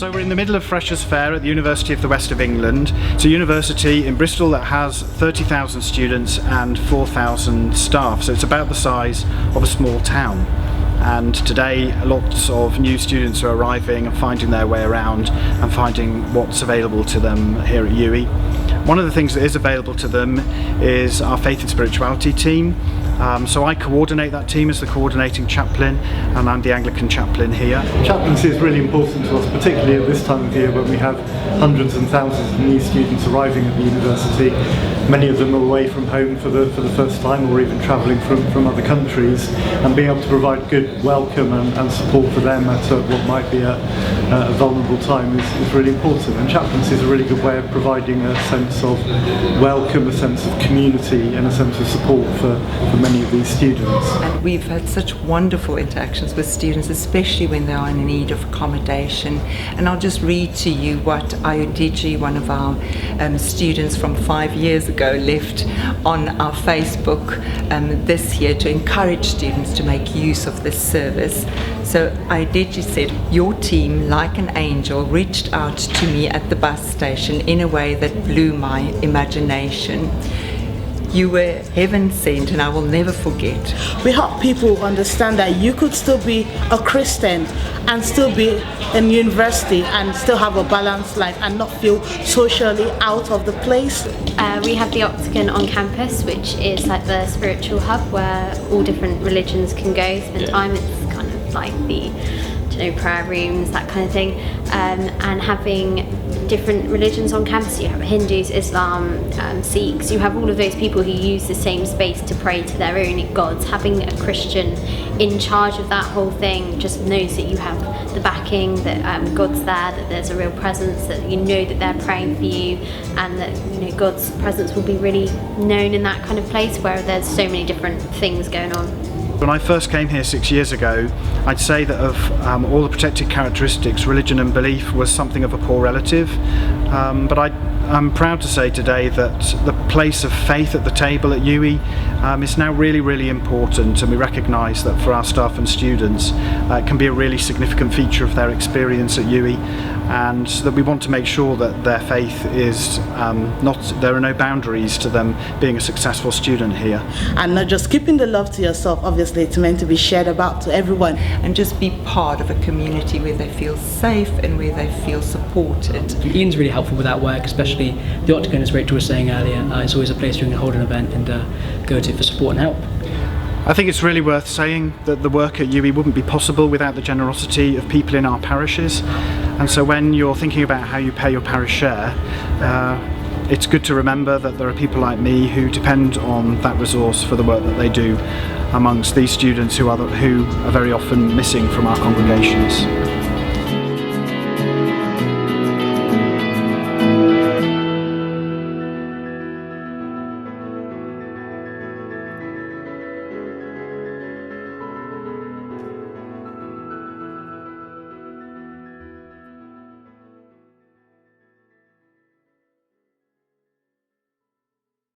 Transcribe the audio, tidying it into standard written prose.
So we're in the middle of Freshers' Fair at the University of the West of England. It's a university in Bristol that has 30,000 students and 4,000 staff, so it's about the size of a small town. And today lots of new students are arriving and finding their way around and finding what's available to them here at UWE. One of the things that is available to them is our faith and spirituality team. So I coordinate that team as the coordinating chaplain, and I'm the Anglican chaplain here. Chaplaincy is really important to us, particularly at this time of year when we have hundreds and thousands of new students arriving at the university. Many of them are away from home for the first time, or even travelling from other countries, and being able to provide good welcome and support for them at what might be a vulnerable time is really important. And chaplaincy is a really good way of providing a sense of welcome, a sense of community and a sense of support for many of these students. And we've had such wonderful interactions with students, especially when they are in need of accommodation. And I'll just read to you what Ayodiji, one of our students from 5 years ago, left on our Facebook this year to encourage students to make use of this service. So Ayodiji said, "Your team, like an angel, reached out to me at the bus station in a way that blew my imagination. You were heaven sent, and I will never forget." We help people understand that you could still be a Christian and still be in university and still have a balanced life and not feel socially out of the place. We have the Octagon on campus, which is like the spiritual hub where all different religions can go spend time. It's kind of like the prayer rooms, that kind of thing, and having different religions on campus. You have Hindus, Islam, Sikhs. You have all of those people who use the same space to pray to their own gods. Having a Christian in charge of that whole thing just knows that you have the backing, that God's there, that there's a real presence, that you know that they're praying for you, and that God's presence will be really known in that kind of place where there's so many different things going on. When I first came here 6 years ago, I'd say that of all the protected characteristics, religion and belief was something of a poor relative. But I'm proud to say today that the place of faith at the table at UWE is now really, really important, and we recognise that for our staff and students it can be a really significant feature of their experience at UWE, and that we want to make sure that their faith is there are no boundaries to them being a successful student here. And not just keeping the love to yourself, obviously it's meant to be shared about to everyone. And just be part of a community where they feel safe and where they feel supported. Ian's really helpful with that work, especially the Octagon, as Rachel was saying earlier. It's always a place you can hold an event and go to for support and help. I think it's really worth saying that the work at UWE wouldn't be possible without the generosity of people in our parishes, and so when you're thinking about how you pay your parish share, it's good to remember that there are people like me who depend on that resource for the work that they do amongst these students who are very often missing from our congregations.